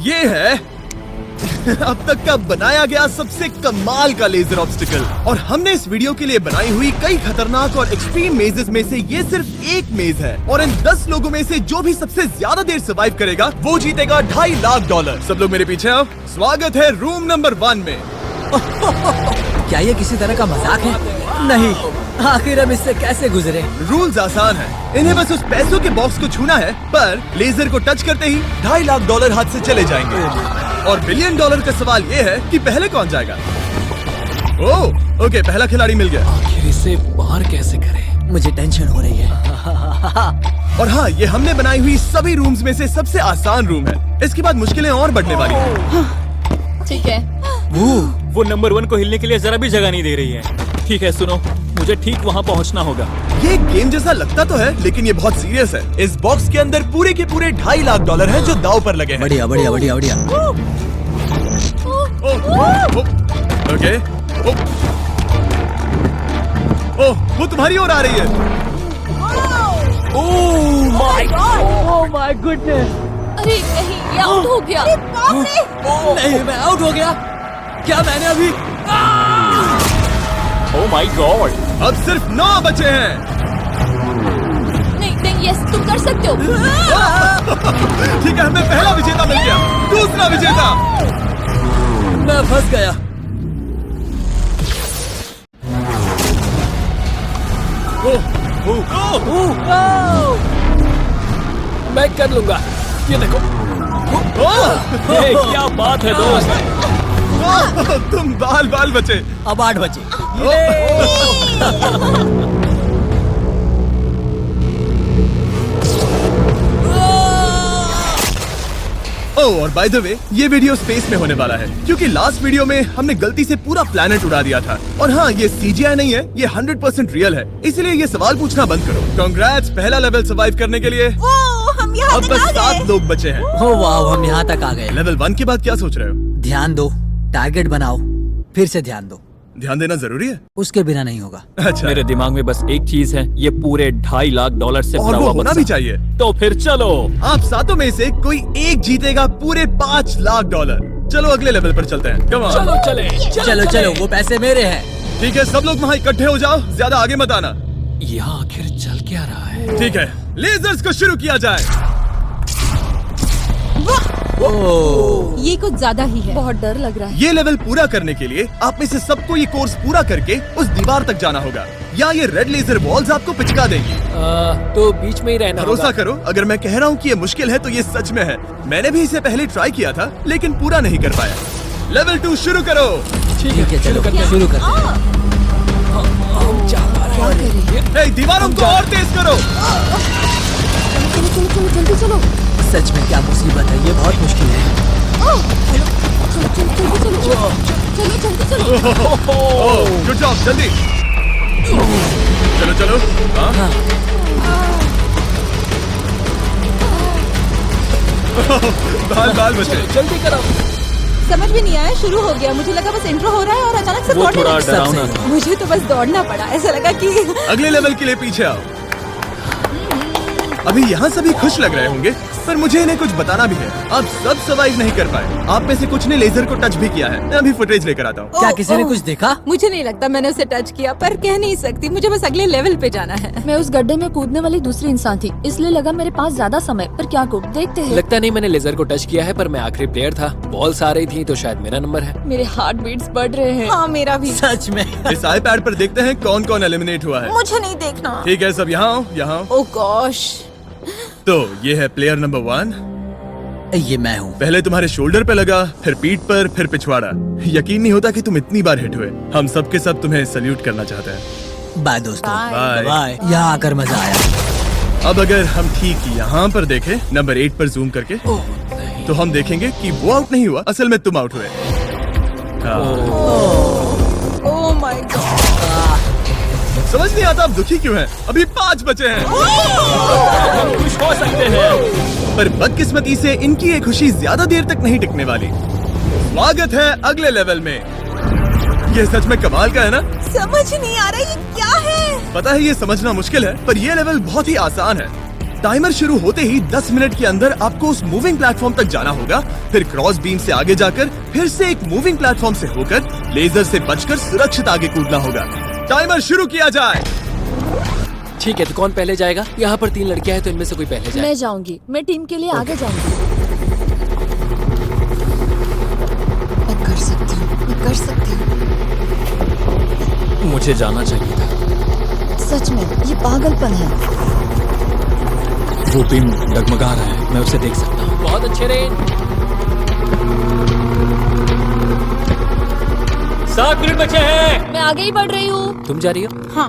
ये है अब तक का बनाया गया सबसे कमाल का लेजर ऑब्स्टिकल। और हमने इस वीडियो के लिए बनाई हुई कई खतरनाक और एक्सट्रीम मेजेस में से ये सिर्फ एक मेज है। और इन 10 लोगों में से जो भी सबसे ज्यादा देर सर्वाइव करेगा वो जीतेगा $2.5 लाख। सब लोग मेरे पीछे आओ। स्वागत है रूम नंबर 1 में। क्या ये किसी तरह का मजाक है? नहीं, आखिर हम इससे कैसे गुजरे? रूल्स आसान है, इन्हें बस उस पैसों के बॉक्स को छूना है, पर लेजर को टच करते ही $2.5 लाख हाथ से चले जाएंगे। और $1 बिलियन का सवाल ये है कि पहले कौन जाएगा। ओह, ओके, पहला खिलाड़ी मिल गया। आखिर इसे बाहर कैसे करें? मुझे टेंशन हो रही है। और हाँ, ये हमने बनाई हुई सभी रूम्स में से सबसे आसान रूम है। इसके बाद मुश्किलें और बढ़ने वाली हैं। ठीक है। वो नंबर 1 को हिलने के लिए जरा भी जगह नहीं दे रही है। ठीक है, सुनो, मुझे ठीक वहाँ पहुँचना होगा। ये गेम जैसा लगता तो है, लेकिन ये बहुत सीरियस है। इस बॉक्स के अंदर पूरे के पूरे $2.5 लाख हैं जो दांव पर लगे हैं। बढ़िया बढ़िया बढ़िया बढ़िया। ओके। ओह, वो तुम्हारी ओर आ रही है। Oh my goodness! अरे नहीं, ये आउट हो गया। नहीं, मैं आउट हो गया। क्या मैंने अभी? Oh my God! अब सिर्फ 9 बचे हैं। नहीं नहीं, यस, तुम कर सकते हो। ठीक है, हमें पहला विजेता मिल गया। दूसरा विजेता। मैं फंस गया। मैं कर लूंगा। ये देखो। क्या बात है दोस्त! तुम बाल बचे। अब 8 बचे। ओह, और बाय द वे, ये वीडियो स्पेस में होने वाला है, क्योंकि लास्ट वीडियो में हमने गलती से पूरा प्लैनेट उड़ा दिया था। और हाँ, ये CGI नहीं है, ये 100% रियल है, इसलिए ये सवाल पूछना बंद करो। कांग्रेट्स, पहला लेवल सर्वाइव करने के लिए। हम यहाँ अब बस 7 लोग बचे हैं। ओ वाह, हम यहाँ तक आ गए। लेवल 1 के बाद क्या सोच रहे हो? ध्यान दो, टारगेट बनाओ, फिर से ध्यान दो। ध्यान देना जरूरी है। उसके बिना नहीं होगा। अच्छा, मेरे दिमाग में बस एक चीज है, ये पूरे $2.5 लाख से और भरा वो हुआ होना बक्सा। भी चाहिए। तो फिर चलो। आप 7 में से कोई एक जीतेगा पूरे $5 लाख। चलो अगले लेवल पर चलते हैं। Come on। चलो चले। चलो चलो, वो पैसे मेरे हैं। ठीक है, सब लोग वहाँ इकट्ठे हो जाओ, ज्यादा आगे मत आना। यहाँ आखिर चल क्या रहा है? ठीक है, लेजर्स को शुरू किया जाए। ये कुछ ज्यादा ही है। बहुत डर लग रहा है। ये लेवल पूरा करने के लिए आप में से सबको ये कोर्स पूरा करके उस दीवार तक जाना होगा, या ये रेड लेजर वॉल्स आपको पिचका देंगी। तो बीच में ही रहना भरोसा होगा। करो, अगर मैं कह रहा हूँ कि ये मुश्किल है तो ये सच में है। मैंने भी इसे पहले ट्राई किया था, लेकिन पूरा नहीं कर पाया। लेवल 2 शुरू करो। ठीक है, चलो शुरू करते हैं। ए, दीवारों को और तेज करो। चलो जल्दी चलो। सच में क्या मुसीबत है, ये बहुत मुश्किल है। चलो। गुड जॉब, जल्दी। चलो। हाँ। बाल बचे। जल्दी करो। समझ भी नहीं आया, शुरू हो गया। मुझे लगा बस इंट्रो हो रहा है और अचानक से वो दौड़ने थोड़ा लगा। डरावना था। मुझे तो बस दौड़ना पड़ा, ऐसा लगा कि अगले लेवल के लिए पीछे आओ। अभी यहाँ सभी खुश लग रहे होंगे, पर मुझे इन्हें कुछ बताना भी है। आप सब सर्वाइव नहीं कर पाए। आप में से कुछ ने लेजर को टच भी किया है। मैं अभी फुटेज लेकर आता हूँ। क्या किसी ने कुछ देखा? मुझे नहीं लगता मैंने उसे टच किया, पर कह नहीं सकती। मुझे बस अगले लेवल पे जाना है। मैं उस गड्ढे में कूदने वाली दूसरी इंसान थी, इसलिए लगा मेरे पास ज्यादा समय, पर क्या करूं, देखते हैं। लगता नहीं मैंने लेजर को टच किया है, पर मैं आखिरी प्लेयर था। बॉल्स आ रही थी तो शायद मेरा नंबर है। मेरे हार्ट बीट्स बढ़ रहे हैं। हाँ, मेरा भी। सच में। इस iPad पर देखते हैं कौन कौन एलिमिनेट हुआ है। मुझे नहीं देखना। ठीक है, सब यहाँ आओ, यहाँ। ओह गॉश। तो ये है प्लेयर नंबर 1। ये मैं हूँ। पहले तुम्हारे शोल्डर पे लगा, फिर पीठ पर, फिर पिछवाड़ा। यकीन नहीं होता कि तुम इतनी बार हिट हुए। हम सब के सब तुम्हें सल्यूट करना चाहते हैं। बाय दोस्तों। बाय। बाय। यहाँ आकर मजा आया। अब अगर हम ठीक यहाँ पर देखें, नंबर 8 पर जूम करके, तो हम देखेंगे कि वो आउट नहीं हुआ, असल में तुम आउट हुए। Oh my God. समझ नहीं आता आप दुखी क्यों हैं? अभी 5 बचे हैं। हम खुश हो सकते हैं, पर बदकिस्मती से इनकी ये खुशी ज्यादा देर तक नहीं टिकने वाली। स्वागत है अगले लेवल में। ये सच में कमाल का है ना? समझ नहीं आ रहा ये क्या है। पता है ये समझना मुश्किल है, पर ये लेवल बहुत ही आसान है। टाइमर शुरू होते ही 10 मिनट के अंदर आपको उस मूविंग प्लेटफॉर्म तक जाना होगा, फिर क्रॉस बीम से आगे जाकर फिर से एक मूविंग प्लेटफॉर्म से होकर लेजर से बचकर सुरक्षित आगे कूदना होगा। टाइमर शुरू किया जाए। ठीक है, तो कौन पहले जाएगा? यहाँ पर 3 लड़कियां हैं, तो इनमें से कोई पहले जाए। मैं जाऊंगी, मैं टीम के लिए आगे जाऊंगी। मैं कर सकती हूँ, मैं कर सकती हूँ। मुझे जाना चाहिए था। सच में ये पागलपन है। वो बीम डगमगा रहा है, मैं उसे देख सकता हूँ। बहुत अच्छे रेंज। 7 मिनट बचे हैं। मैं आगे ही बढ़ रही हूँ। तुम जा रही हो? हाँ।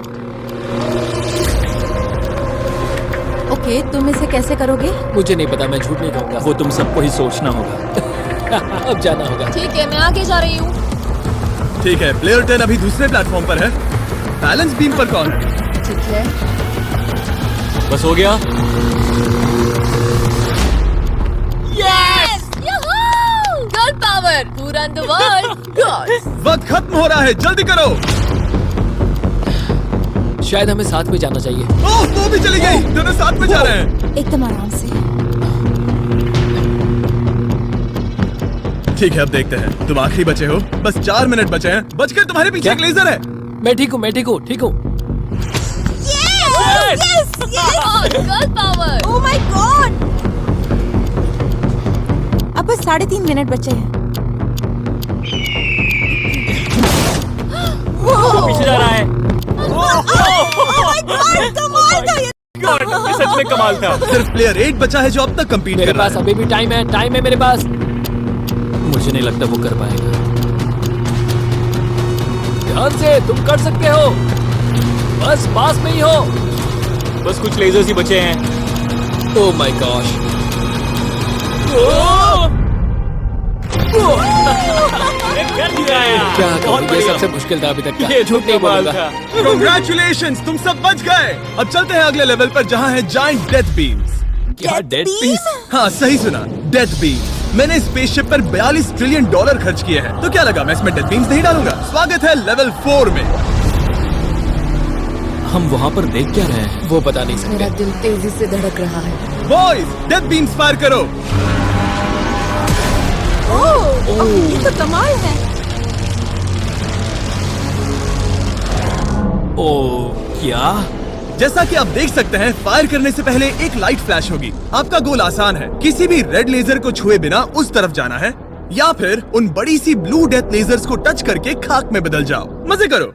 ओके, तुम इसे कैसे करोगे? मुझे नहीं पता, मैं झूठ नहीं कहूँगा। वो तुम सबको ही सोचना होगा। अब जाना होगा। ठीक है, मैं आगे जा रही हूँ। ठीक है, प्लेयर 10 अभी दूसरे प्लेटफॉर्म पर है। बैलेंस बीम पर कौन है? ठीक है। बस हो गया। Yes! Yahoo! Girl power! Who run the world? Girls! वक्त खत्म हो रहा है, जल्दी करो। शायद हमें साथ में जाना चाहिए। ओह, वो भी चली गई। दोनों साथ में जा रहे हैं। एकदम आराम से। ठीक है, अब देखते हैं। तुम आखिरी बचे हो, बस 4 मिनट बचे हैं। बचकर तुम्हारे पीछे क्या? एक लेजर है। मैं ठीक हूँ, मैं ठीक हूँ, ठीक हूँ। Yes! Girl power! Oh my God! अब बस 3.5 मिनट बचे हैं। पीछे जा रहा है। कमाल था ये। God, ये सच में कमाल था। सिर्फ प्लेयर 8 बचा है जो अब तक कंपीट मेरे कर रहा पास है। अभी भी टाइम है मेरे पास। मुझे नहीं लगता वो कर पाएगा। ध्यान से, तुम कर सकते हो। बस पास में ही हो। बस कुछ लेजर्स ही बचे हैं। Oh my gosh. कर दिया यार। क्या बहुत कहूँ, ये बढ़िया। सबसे मुश्किल था अभी तक का। ये झूठ नहीं कमाल बोलूंगा। था। Congratulations, तुम सब बच गए। अब चलते हैं अगले लेवल पर जहाँ है जायंट डेथ बीम्स। क्या डेड पीस? हाँ, सही सुना, डेथ बीम। मैंने स्पेसशिप पर $42 ट्रिलियन खर्च किए हैं, तो क्या लगा मैं इसमें डेथ बीम्स नहीं डालूंगा? स्वागत है लेवल 4 में। हम वहाँ पर देख क्या रहे हैं? वो बता नहीं सकते। मेरा दिल तेजी से धड़क रहा है। बॉयज, डेथ बीम्स फायर करो। ओह, ये तो कमाल है। ओह, क्या? जैसा कि आप देख सकते हैं, फायर करने से पहले एक लाइट फ्लैश होगी। आपका गोल आसान है, किसी भी रेड लेजर को छुए बिना उस तरफ जाना है, या फिर उन बड़ी सी ब्लू डेथ लेजर्स को टच करके खाक में बदल जाओ। मजे करो।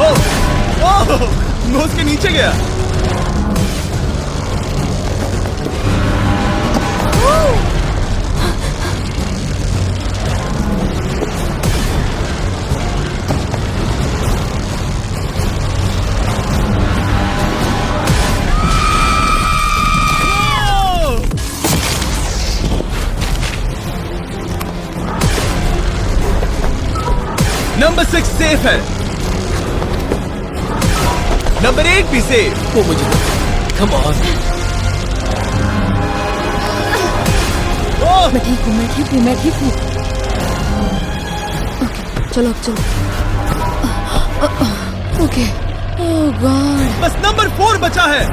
ओह, नोज के नीचे गया। नंबर 6 सेफ है। नंबर 8 भी सेफ। वो मुझे कम ऑन। मैं ठीक हूँ, मैं ठीक हूँ, मैं ठीक हूँ। ओके, चलो अब चलो। ओके। ओह गॉड। बस नंबर 4 बचा है।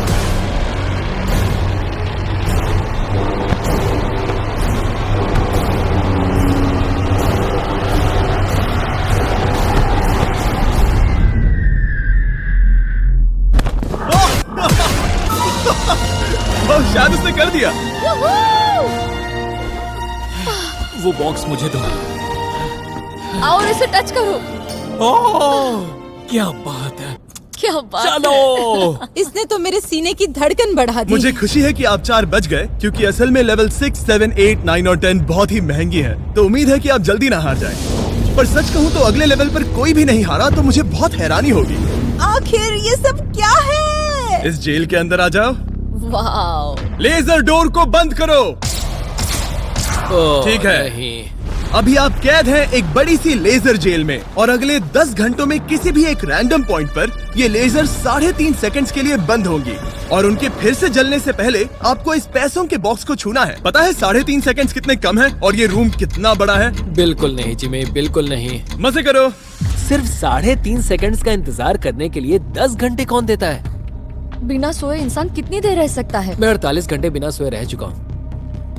शायद उसने कर दिया। वो बॉक्स मुझे दो। और इसे टच करो। ओह, क्या बात है। क्या बात चलो। है। इसने तो मेरे सीने की धड़कन बढ़ा दी। मुझे खुशी है कि आप 4 बच गए, क्योंकि असल में लेवल 6, 7, 8, 9 और 10 बहुत ही महंगी है। तो उम्मीद है कि आप जल्दी ना हार जाएं। पर सच कहूँ तो अगले लेवल पर कोई भी नहीं हारा तो मुझे बहुत हैरानी होगी। आखिर ये सब क्या है? इस जेल के अंदर आ जाओ। वाओ। लेजर डोर को बंद करो। ओह, ठीक है। नहीं। अभी आप कैद हैं एक बड़ी सी लेजर जेल में और अगले 10 घंटों में किसी भी एक रैंडम पॉइंट पर ये लेजर 3.5 सेकंड्स के लिए बंद होंगी और उनके फिर से जलने से पहले आपको इस पैसों के बॉक्स को छूना है। पता है 3.5 सेकंड्स कितने कम है और ये रूम कितना बड़ा है? बिल्कुल नहीं जिमी, बिल्कुल नहीं। मजे करो। सिर्फ 3.5 सेकंड्स का इंतजार करने के लिए 10 घंटे कौन देता है? बिना सोए इंसान कितनी देर रह सकता है? मैं 48 घंटे बिना सोए रह चुका हूँ।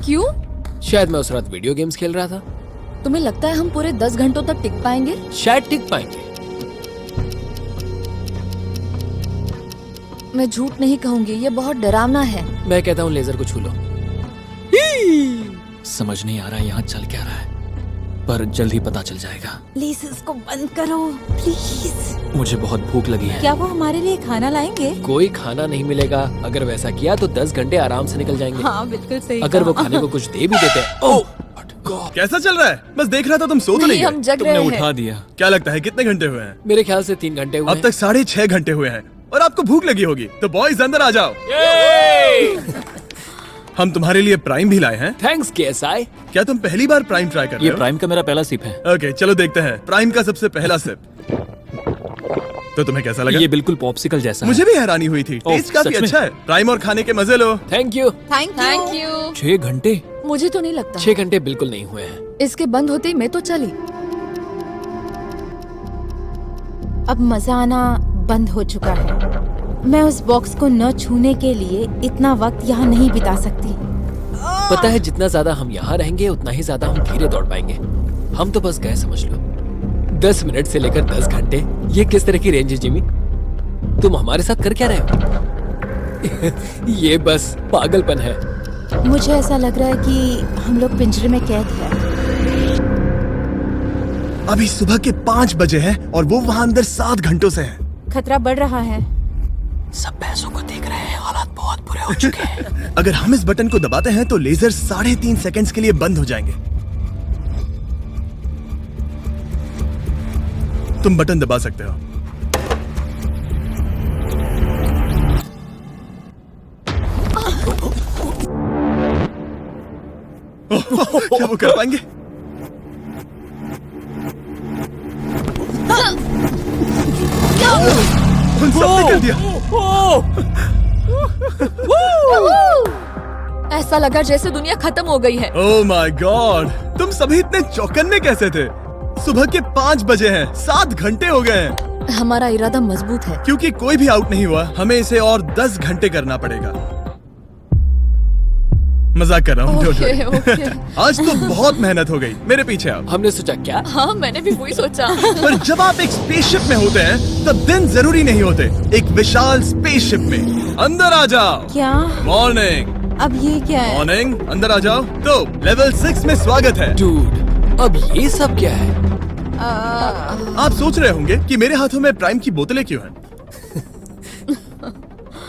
क्यों? शायद मैं उस रात वीडियो गेम्स खेल रहा था। तुम्हें लगता है हम पूरे 10 घंटों तक टिक पाएंगे? शायद टिक पाएंगे। मैं झूठ नहीं कहूंगी, ये बहुत डरावना है। मैं कहता हूँ लेजर को छू लो। समझ नहीं आ रहा यहाँ चल क्या रहा है, पर जल्द ही पता चल जाएगा। प्लीज इसको बंद करो प्लीज। मुझे बहुत भूख लगी है। क्या वो हमारे लिए खाना लाएंगे? कोई खाना नहीं मिलेगा। अगर वैसा किया तो 10 घंटे आराम से निकल जाएंगे। हाँ बिल्कुल सही। अगर वो खाने को कुछ दे भी देते हैं। ओह कैसा चल रहा है? बस देख रहा था, तुम सो तो नहीं हम गए? जग तुमने रहे उठा हैं। दिया। क्या लगता है कितने घंटे हुए हैं? मेरे ख्याल से 3 घंटे हुए अब हैं। तक 6.5 घंटे हुए हैं और आपको भूख लगी होगी, तो बॉयज अंदर आ जाओ। हम तुम्हारे लिए प्राइम भी लाए हैं। Thanks KSI। क्या तुम पहली बार प्राइम ट्राई कर रहे ये हो? प्राइम का मेरा पहला सिप है। ओके चलो देखते हैं प्राइम का सबसे पहला सिप। तो तुम्हें कैसा लगा? ये बिल्कुल पॉप्सिकल जैसा मुझे है। भी हैरानी हुई थी। ओह, टेस्ट काफी सच में? अच्छा है। प्राइम और खाने के मजे लो। Thank you. Thank you. 6 घंटे? मुझे तो नहीं लगता। 6 घंटे बिल्कुल नहीं हुए हैं। इसके बंद होते ही मैं तो चली। अब मजा आना बंद हो चुका है। मैं उस बॉक्स को न छूने के लिए इतना वक्त यहाँ नहीं बिता सकती। पता है जितना ज्यादा हम यहाँ रहेंगे उतना ही ज्यादा हम धीरे दौड़ पाएंगे। हम तो बस गए समझ लो। 10 मिनट से लेकर 10 घंटे, ये किस तरह की रेंज है जिमी? तुम हमारे साथ कर क्या रहे हो? ये बस पागलपन है। मुझे ऐसा लग रहा है कि हम लोग पिंजरे में कैद हैं। अभी सुबह के 5 बजे हैं और वो वहाँ अंदर 7 घंटों से हैं। खतरा बढ़ रहा है। सब पैसों को देख रहे हैं, हालात बहुत बुरे हो चुके हैं। अगर हम इस बटन को दबाते हैं तो लेजर 3.5 सेकंड्स के लिए बंद हो जाएंगे। तुम बटन दबा सकते हो। क्या वो कर पाएंगे? उन सबने कर दिया। ऐसा लगा जैसे दुनिया खत्म हो गई है। ओह माय गॉड, तुम सभी इतने चौकन्ने कैसे थे? सुबह के 5 बजे हैं, 7 घंटे हो गए हैं। हमारा इरादा मजबूत है। क्योंकि कोई भी आउट नहीं हुआ, हमें इसे और 10 घंटे करना पड़ेगा। मजाक कर रहा हूँ। don't worry। ओके। आज तो बहुत मेहनत हो गई। मेरे पीछे आओ। हमने सोचा क्या? हाँ मैंने भी वही सोचा। पर जब आप एक स्पेसशिप में होते हैं तब दिन जरूरी नहीं होते। एक विशाल स्पेसशिप में अंदर आ जाओ। क्या? मॉर्निंग अब ये क्या है? मॉर्निंग, अंदर आ जाओ। तो लेवल 6 में स्वागत है। डूड, अब ये सब क्या है? आप सोच रहे होंगे कि मेरे हाथों में प्राइम की बोतलें क्यों हैं?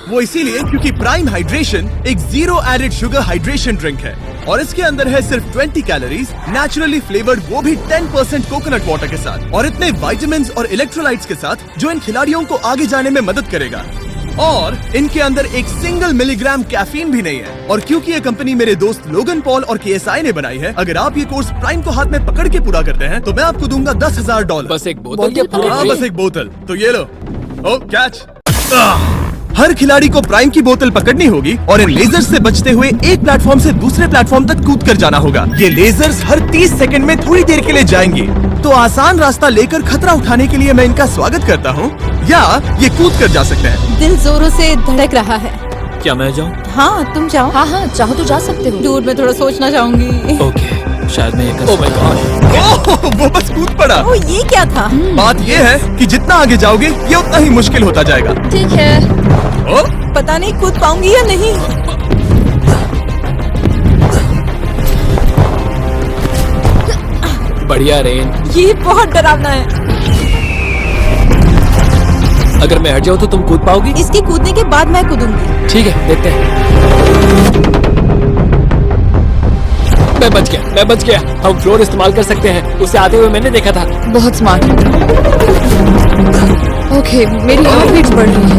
वो इसीलिए क्योंकि प्राइम हाइड्रेशन एक 0 एडेड शुगर हाइड्रेशन ड्रिंक है और इसके अंदर है सिर्फ 20 कैलोरीज, नेचुरली फ्लेवर्ड, वो भी 10% कोकोनट वाटर के साथ, और इतने विटामिन्स और इलेक्ट्रोलाइट्स के साथ जो इन खिलाड़ियों को आगे जाने में मदद करेगा। और इनके अंदर एक सिंगल मिलीग्राम कैफीन भी नहीं है। और क्योंकि ये कंपनी मेरे दोस्त लोगन पॉल और KSI ने बनाई है, अगर आप ये कोर्स प्राइम को हाथ में पकड़ के पूरा करते हैं तो मैं आपको दूंगा $10,000। बस एक बोतल या पूरे हाँ, ड्रिंक? बस एक बोतल। तो ये लो। ओ कैच। हर खिलाड़ी को प्राइम की बोतल पकड़नी होगी और इन लेजर्स से बचते हुए एक प्लेटफॉर्म से दूसरे प्लेटफॉर्म तक कूद कर जाना होगा। ये लेजर्स हर 30 सेकंड में थोड़ी देर के लिए जाएंगे। तो आसान रास्ता लेकर खतरा उठाने के लिए मैं इनका स्वागत करता हूँ, या ये कूद कर जा सकते हैं। दिल जोरों से धड़क रहा है। क्या मैं जाऊँ? हाँ तुम जाओ। हाँ हाँ चाहो तो जा सकते हो। दूर में थोड़ा सोचना चाहूंगी। ओके, शायद मैं ये कर Oh my सकता हूँ। ओह, वो बस कूद पड़ा। ओ ये क्या था? बात ये है कि जितना आगे जाओगे ये उतना ही मुश्किल होता जाएगा। ठीक है। ओ, पता नहीं कूद पाऊंगी या नहीं। बढ़िया रेन। ये बहुत डरावना है। अगर मैं हट जाऊँ तो तुम कूद पाओगी? इसके कूदने के बाद मैं कूदूंगी। ठीक है, देखते हैं। मैं बच गया। हम फ्लोर इस्तेमाल कर सकते हैं, उसे आते हुए मैंने देखा था। बहुत स्मार्ट। ओके मेरी हार्ट बीट्स बढ़ रही है।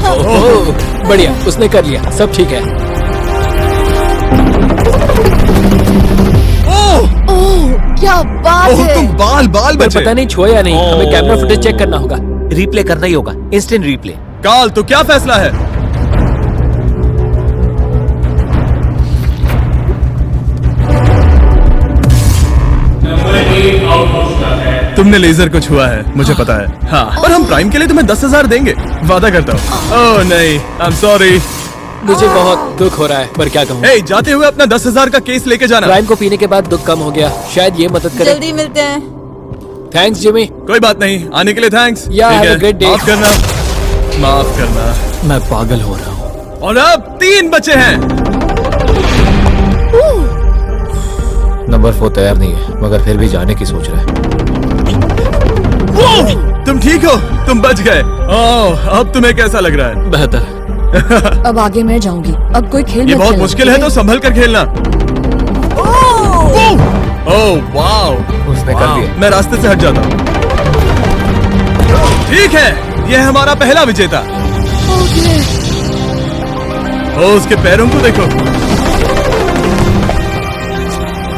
ओह, बढ़िया, उसने कर लिया, सब ठीक है। ओह, क्या बात ओह है। तुम बाल बाल पर बचे। पता नहीं छुआ या नहीं, हमें कैमरा फुटेज चेक करना होगा। रिप्ले करना ही होगा, इंस्टेंट रिप्ले। काल तो क्या फैसला है? तुमने लेजर को छुआ है, मुझे पता है। हाँ, पर हम प्राइम के लिए तुम्हें 10,000 देंगे, वादा करता हूँ। ओह नहीं, आई एम सॉरी। मुझे बहुत दुख हो रहा है, पर क्या कहूँ। हे, जाते हुए अपना 10,000 का केस लेके जाना। प्राइम को पीने के बाद दुख कम हो गया, शायद ये मदद करे। जल्दी मिलते हैं। Thanks Jimmy. कोई बात नहीं, आने के लिए थैंक्स। Yeah, ठीक have a है, great day. माफ करना, माफ करना। मैं पागल हो रहा हूँ। और अब 3 बचे हैं। नंबर 4 तैयार नहीं है, मगर फिर भी जाने की सोच रहा है। तुम ठीक हो? तुम बच गए। ओह, अब तुम्हें कैसा लग रहा है? बेहतर। अब आगे मैं जाऊंगी। अब कोई खेल ये मत बहुत खेलना, मुश्किल है, ठीक तो संभल कर खेलना। ओह वाओ, उसने कर दिया। मैं रास्ते से हट जाता हूँ। ठीक है, ये है हमारा पहला विजेता। ओ, उसके पैरों को देखो।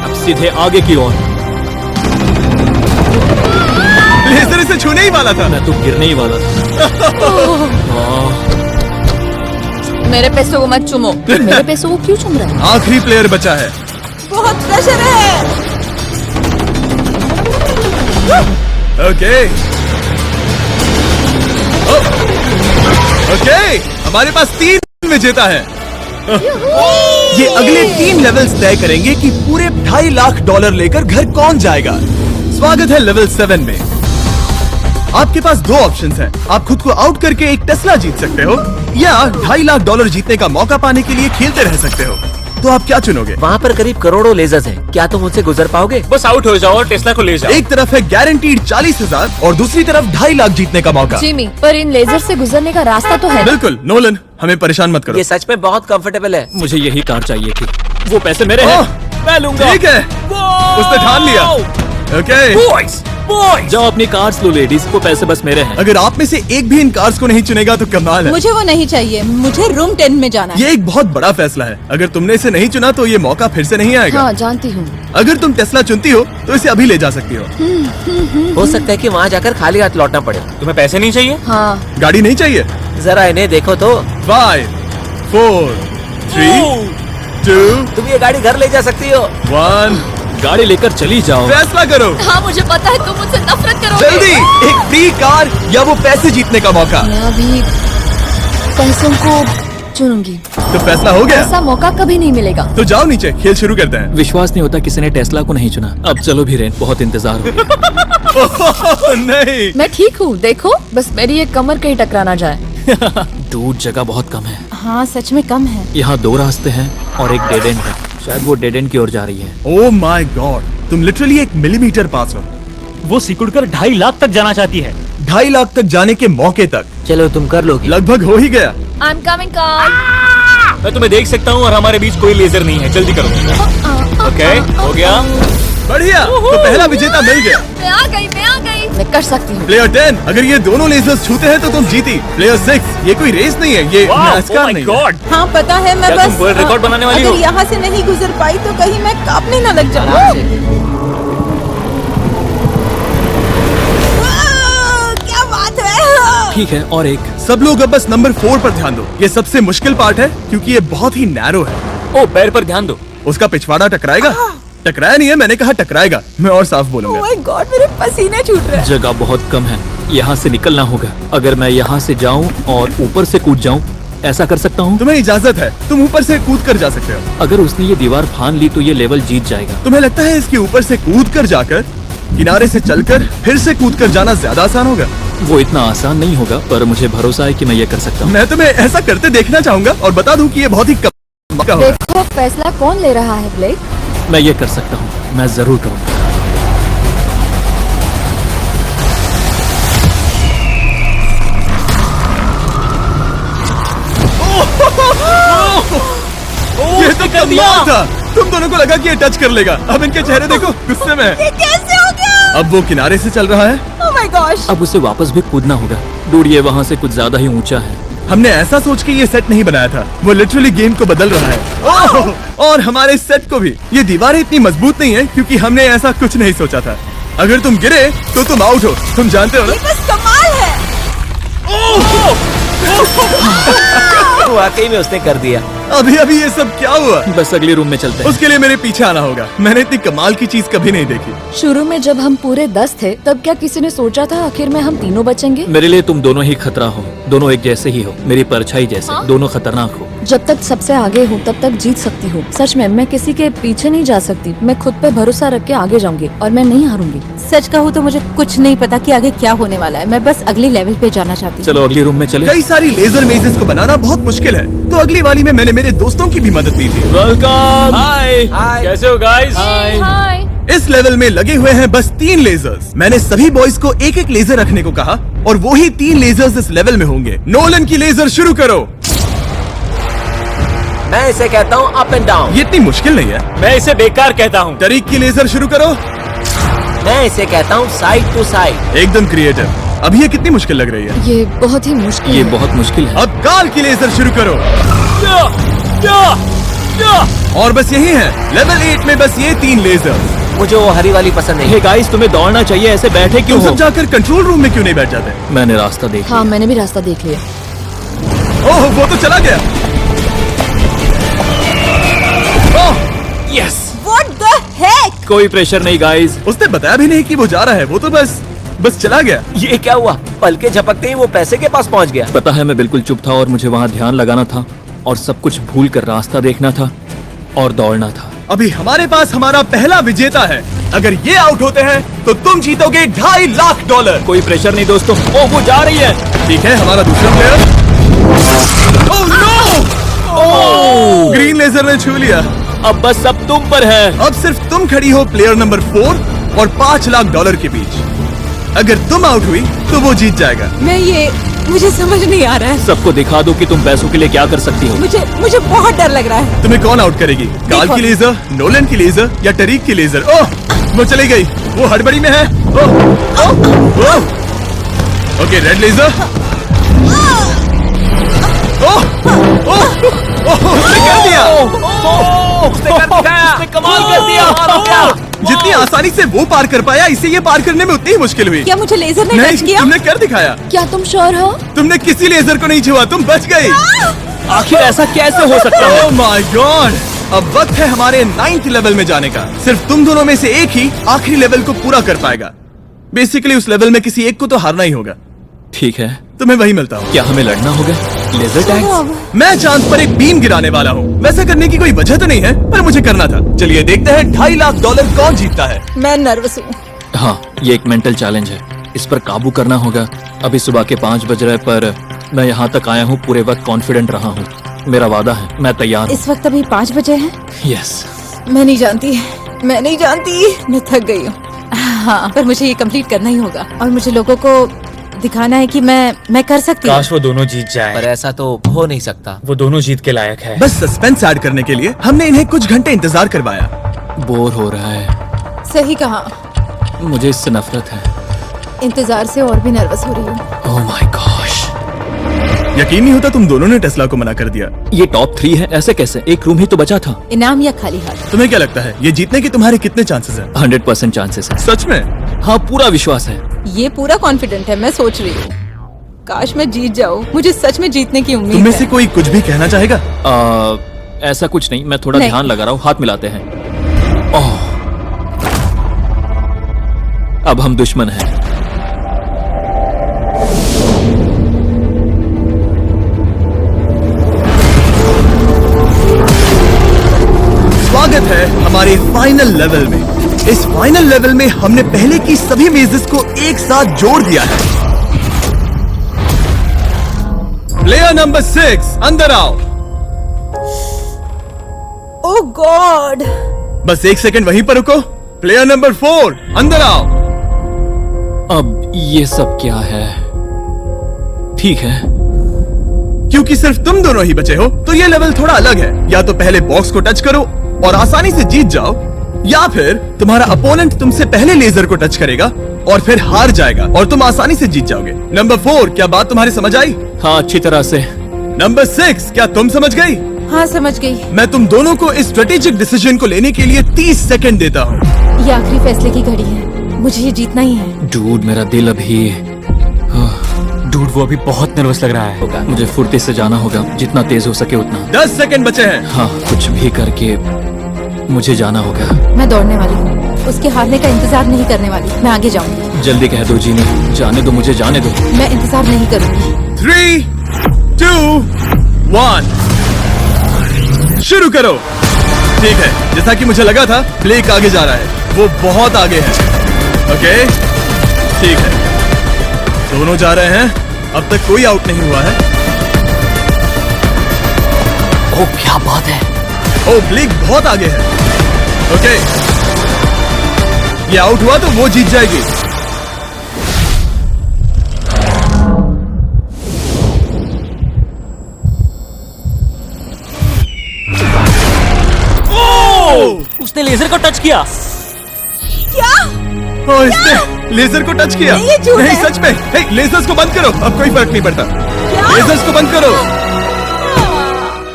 अब सीधे आगे की ओर। लेजर इसे छूने ही वाला था। मैं तो गिरने ही वाला था। मेरे पैसों को मत चुमो। मेरे पैसों को क्यों चुम रहे हैं? आखिरी प्लेयर बचा है। बहुत प्रेशर है। ओके ओके, हमारे पास 3 विजेता है। ये अगले 3 लेवल्स तय करेंगे कि पूरे $2.5 लाख लेकर घर कौन जाएगा। स्वागत है लेवल 7 में। आपके पास 2 ऑप्शंस हैं। आप खुद को आउट करके एक टेस्ला जीत सकते हो, या $2.5 लाख जीतने का मौका पाने के लिए खेलते रह सकते हो। तो आप क्या चुनोगे? वहाँ पर करीब करोड़ों लेजर्स हैं, क्या तुम उनसे गुजर पाओगे? बस आउट हो जाओ और टेस्ला को ले जाओ। एक तरफ है गारंटीड 40,000 और दूसरी तरफ $2.5 लाख जीतने का मौका। जिमी, पर इन लेजर से गुजरने का रास्ता तो है। बिल्कुल नोलन, हमें परेशान मत करो। ये सच में बहुत कंफर्टेबल है। मुझे यही कार चाहिए थी। वो पैसे मेरे हैं, मैं लूंगा। ठीक है, उसने ठान लिया। ओके, बॉयज बॉयज, जाओ अपनी कार्स लो लेडीज, वो पैसे बस मेरे हैं। अगर आप में से एक भी इन कार्स को नहीं चुनेगा तो कमाल है। मुझे वो नहीं चाहिए, मुझे रूम 10 में जाना है। ये एक बहुत बड़ा फैसला है। अगर तुमने इसे नहीं चुना तो ये मौका फिर से नहीं आएगा। हाँ, जानती हूँ। अगर तुम टेस्ला चुनती हो तो इसे अभी ले जा सकती हो। हो सकता है कि वहाँ जाकर खाली हाथ लौटना पड़े। तुम्हें पैसे नहीं चाहिए? हाँ, गाड़ी नहीं चाहिए? जरा इन्हें देखो तो। 5 4 3 2 तुम ये गाड़ी घर ले जा सकती हो। 1, गाड़ी लेकर चली जाओ। फैसला करो हाँ, मुझे पता है तुम मुझसे नफरत करोगे। जल्दी। एक फ्री कार या वो पैसे जीतने का मौका। मैं अभी पैसों को चुनूंगी। तो फैसला हो गया? ऐसा मौका कभी नहीं मिलेगा। तो जाओ नीचे, खेल शुरू करते हैं। विश्वास नहीं होता किसी ने टेस्ला को नहीं चुना। अब चलो भी रेन, बहुत इंतजार हो गया। ओह, नहीं। मैं ठीक हूँ, देखो बस मेरी ये कमर कहीं टकरा ना जाए। दूर जगह बहुत कम है। हाँ, सच में कम है। यहाँ 2 रास्ते हैं और एक डेड एंड है। शायद वो डेड एंड की ओर जा रही है। ओह माय गॉड, तुम लिटरली 1 मिलीमीटर पास हो। वो सिकुड़कर 2.5 लाख तक जाना चाहती है। 2.5 लाख तक जाने के मौके तक चलो तुम कर लोगी। लगभग हो ही गया। I am coming car. मैं तुम्हें देख सकता हूँ और हमारे बीच कोई लेजर नहीं है। जल्दी करो। ओके, हो गया। बढ़िया, तो पहला विजेता मिल गया। मैं आ गई। मैं कर सकती हूँ। प्लेयर 10, अगर ये दोनों लेजर्स छूते हैं तो तुम जीती। प्लेयर 6, ये कोई रेस नहीं है, ये NASCAR नहीं है। हाँ पता है, मैं क्या बस तुम वर्ल्ड रिकॉर्ड बनाने वाली अगर हो? यहाँ से नहीं गुजर पाई तो कहीं मैं कांपने न लग जाऊँ। क्या बात है। ठीक है, और एक। सब लोग अब बस नंबर 4 पर ध्यान दो। ये सबसे मुश्किल पार्ट है क्योंकि ये बहुत ही नैरो है। ओ, पैर पर ध्यान दो। उसका पिछवाड़ा टकराएगा। टकराया नहीं है, मैंने कहा टकराएगा। मैं और साफ बोलूंगा। ओह माय गॉड, मेरे पसीने छूट रहे हैं। जगह बहुत कम है, यहाँ से निकलना होगा। अगर मैं यहाँ से जाऊँ और ऊपर से कूद जाऊँ, ऐसा कर सकता हूँ? तुम्हें इजाजत है, तुम ऊपर से कूद कर जा सकते हो। अगर उसने ये दीवार फान ली तो ये लेवल जीत जाएगा। तुम्हें लगता है इसके ऊपर से कूद कर जाकर किनारे से चलकर फिर से कूद कर जाना ज्यादा आसान होगा? वो इतना आसान नहीं होगा, पर मुझे भरोसा है कि मैं ये कर सकता हूँ। मैं तुम्हें ऐसा करते देखना चाहूंगा और बता दूं कि ये बहुत ही कम मौका होगा। देखो फैसला कौन ले रहा है, ब्लेक? मैं ये कर सकता हूँ, मैं जरूर करूँगा। ये तो कमाल था। तुम दोनों को लगा कि ये टच कर लेगा। अब इनके चेहरे देखो, गुस्से में है। ये कैसे हो गया? अब वो किनारे से चल रहा है। Oh my gosh. अब उसे वापस भी कूदना होगा। दूर ये वहाँ से कुछ ज्यादा ही ऊंचा है। हमने ऐसा सोच के ये सेट नहीं बनाया था, वो लिटरली गेम को बदल रहा है। ओह! और हमारे सेट को भी। ये दीवारें इतनी मजबूत नहीं है क्योंकि हमने ऐसा कुछ नहीं सोचा था। अगर तुम गिरे तो तुम आउट हो, तुम जानते हो ना? ये बस कमाल है। वाकई में उसने कर दिया। अभी अभी ये सब क्या हुआ? बस अगले रूम में चलते हैं। उसके लिए मेरे पीछे आना होगा। मैंने इतनी कमाल की चीज कभी नहीं देखी। शुरू में जब हम पूरे 10 थे तब क्या किसी ने सोचा था आखिर में हम तीनों बचेंगे? मेरे लिए तुम दोनों ही खतरा हो, दोनों एक जैसे ही हो, मेरी परछाई जैसे, दोनों खतरनाक हो। जब तक सबसे आगे हूँ तब तक जीत सकती हूँ। सच में मैं किसी के पीछे नहीं जा सकती। मैं खुद पे भरोसा रख के आगे जाऊंगी और मैं नहीं हारूंगी। सच कहूँ तो मुझे कुछ नहीं पता कि आगे क्या होने वाला है। मैं बस अगले लेवल पे जाना चाहती हूँ। चलो अगले रूम में चले। कई सारी लेजर मेजेस को बनाना बहुत मुश्किल है, तो अगली वाली में मैंने मेरे दोस्तों की भी मदद ली थी। वेलकम। हाय। हाय। कैसे हो गाइस? हाय। इस लेवल में लगे हुए हैं बस 3 लेजर्स। मैंने सभी बॉयज को एक एक लेजर रखने को कहा और वो ही 3 लेजर्स इस लेवल में होंगे। नोलन की लेजर शुरू करो। मैं इसे कहता हूँ अप एंड डाउन। ये इतनी मुश्किल नहीं है। मैं इसे बेकार कहता हूँ। तरीक की लेजर शुरू करो। मैं इसे कहता हूँ साइड टू साइड। एकदम क्रिएटिव। अब ये कितनी मुश्किल लग रही है। ये बहुत ही मुश्किल ये है। बहुत मुश्किल है। अब काल की लेजर शुरू करो। और बस यही है लेवल 8 में, बस ये 3 लेजर। मुझे वो हरी वाली पसंद नहीं। हे गाइस, तुम्हें दौड़ना चाहिए, ऐसे बैठे क्यों तुम हो? सब जाकर कंट्रोल रूम में क्यों नहीं बैठ जाते? मैंने रास्ता देख हाँ, मैंने भी रास्ता देख लिया। ओह, वो तो चला गया। ओह, यस। What the heck? कोई प्रेशर नहीं गाइस। उसने बताया भी नहीं कि वो जा रहा है, वो तो बस चला गया। ये क्या हुआ? पल के झपकते ही वो पैसे के पास पहुंच गया। पता है मैं बिल्कुल चुप था और मुझे वहाँ ध्यान लगाना था और सब कुछ भूल कर रास्ता देखना था और दौड़ना था। अभी हमारे पास हमारा पहला विजेता है। अगर ये आउट होते हैं तो तुम जीतोगे $2.5 लाख। कोई प्रेशर नहीं दोस्तों। ओ वो जा रही है। ठीक है, हमारा दूसरा player. Oh no! Green laser ने छू लिया। अब बस सब तुम पर है। अब सिर्फ तुम खड़ी हो प्लेयर नंबर 4 और $5 लाख के बीच। अगर तुम आउट हुई तो वो जीत जाएगा। मुझे समझ नहीं आ रहा है। सबको दिखा दो कि तुम पैसों के लिए क्या कर सकती हो। मुझे बहुत डर लग रहा है। तुम्हें कौन आउट करेगी? काल की लेजर, नोलन की लेजर या टरीक की लेजर? ओह, वो चली गई। वो हड़बड़ी में है। Oh, oh, oh. Okay, red laser. Oh, oh, oh, उसने कर दिया। उसने कर दिखाया। उसने कमाल कर दिया। जितनी आसानी से वो पार कर पाया, इसे ये पार करने में उतनी ही मुश्किल हुई। क्या मुझे लेजर ने टच नहीं, किया? तुमने कर दिखाया। क्या तुम श्योर हो? तुमने किसी लेजर को नहीं छुआ, तुम बच गई। आखिर ऐसा कैसे हो सकता है? Oh my God! अब वक्त है हमारे 9th लेवल में जाने का। सिर्फ तुम दोनों में से एक ही आखिरी लेवल को पूरा कर पाएगा। बेसिकली उस लेवल में किसी एक को तो हारना ही होगा। ठीक है, तुम्हें वही मिलता हूँ। क्या हमें लड़ना होगा? Laser tags? मैं चांद पर एक बीम गिराने वाला हूँ। वैसा करने की कोई वजह तो नहीं है, पर मुझे करना था। चलिए देखते हैं $2.5 लाख कौन जीतता है। मैं नर्वस हूँ। हाँ, ये एक मेंटल चैलेंज है। इस पर काबू करना होगा। अभी सुबह के 5 बज रहे पर मैं यहाँ तक आया हूँ, पूरे वक्त कॉन्फिडेंट रहा हूँ। मेरा वादा है, मैं तैयार हूँ। इस वक्त अभी 5 बजे हैं। यस। मैं नहीं जानती। मैं थक गई हूँ। हाँ, पर मुझे ये कंप्लीट करना ही होगा। और मुझे लोगों को दिखाना है कि मैं कर सकती हूँ। काश वो दोनों जीत जाए, पर ऐसा तो हो नहीं सकता। वो दोनों जीत के लायक है। बस सस्पेंस ऐड करने के लिए हमने इन्हें कुछ घंटे इंतजार करवाया। बोर हो रहा है। सही कहा। मुझे इससे नफरत है। इंतजार से और भी नर्वस हो रही हूँ। Oh my gosh. यकीन नहीं होता तुम दोनों ने टेस्ला को मना कर दिया। ये टॉप 3 है, ऐसे कैसे? एक रूम ही तो बचा था। इनाम या खाली हाथ? तुम्हें क्या लगता है ये जीतने के तुम्हारे कितने चांसेस हैं? 100% चांसेस है। सच में? हाँ, पूरा विश्वास है। ये पूरा कॉन्फिडेंट है। मैं सोच रही हूँ काश मैं जीत जाऊँ। मुझे सच में जीतने की उम्मीद तुमने है। से कोई कुछ भी कहना चाहेगा? ऐसा कुछ नहीं, मैं थोड़ा नहीं। ध्यान लगा रहा हूँ। हाथ मिलाते हैं। ओह, अब हम दुश्मन हैं। स्वागत है हमारे फाइनल लेवल में। इस फाइनल लेवल में हमने पहले की सभी मेजेस को एक साथ जोड़ दिया है। प्लेयर नंबर 6 अंदर आओ। ओह गॉड! बस 1 सेकंड वहीं पर रुको। प्लेयर नंबर 4 अंदर आओ। अब ये सब क्या है? ठीक है, क्योंकि सिर्फ तुम दोनों ही बचे हो तो ये लेवल थोड़ा अलग है। या तो पहले बॉक्स को टच करो और आसानी से जीत जाओ, या फिर तुम्हारा अपोनेंट तुमसे पहले लेजर को टच करेगा और फिर हार जाएगा और तुम आसानी से जीत जाओगे। नंबर 4, क्या बात तुम्हारी समझ आई? हाँ अच्छी तरह से। नंबर 6, क्या तुम समझ गई? हाँ समझ गई। मैं तुम दोनों को इस स्ट्रेटेजिक डिसीजन को लेने के लिए 30 सेकंड देता हूँ। ये आखिरी फैसले की घड़ी है, मुझे ये जीतना ही है। डूड मेरा दिल अभी डूड वो अभी बहुत नर्वस लग रहा है। मुझे फुर्ती से जाना होगा, जितना तेज हो सके उतना। 10 सेकंड बचे हैं। हाँ, कुछ भी करके मुझे जाना होगा। मैं दौड़ने वाली हूँ, उसके हारने का इंतजार नहीं करने वाली। मैं आगे जाऊंगी। जल्दी कह दो जीनी, जाने दो, मुझे जाने दो। मैं इंतजार नहीं करूंगी। 3, 2, 1 शुरू करो। ठीक है, जैसा कि मुझे लगा था, ब्लेक आगे जा रहा है। वो बहुत आगे है। ओके, ठीक है, दोनों जा रहे हैं। अब तक कोई आउट नहीं हुआ है। ओ क्या बात है। ओ, ब्लेक बहुत आगे है। ओके, ये आउट हुआ तो वो जीत जाएगी। उसने लेजर को टच किया। ओ, इसने लेजर को टच किया। नहीं, ये झूठ नहीं, है। सच में। हे, लेजर्स को बंद करो, अब कोई फर्क नहीं पड़ता। लेजर्स को बंद करो।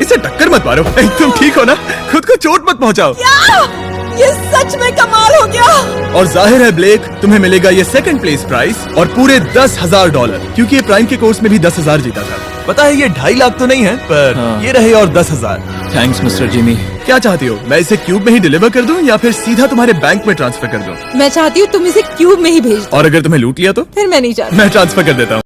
इसे टक्कर मत मारो। हे, तुम ठीक हो ना? खुद को चोट मत पहुंचाओ। ये सच में कमाल हो गया। और जाहिर है ब्लेक, तुम्हें मिलेगा ये सेकंड प्लेस प्राइस और पूरे $10,000, क्योंकि ये प्राइम के कोर्स में भी 10,000 जीता था। पता है ये 2.5 लाख तो नहीं है, पर हाँ। ये रहे और 10,000। Thanks mister Jimmy. क्या चाहती हो, मैं इसे क्यूब में ही डिलीवर कर दूं या फिर सीधा तुम्हारे बैंक में ट्रांसफर कर दूं? मैं चाहती हूँ तुम इसे क्यूब में ही भेज दो। और अगर तुम्हें लूट लिया तो फिर मैं नहीं चाहती। मैं ट्रांसफर कर देता हूँ।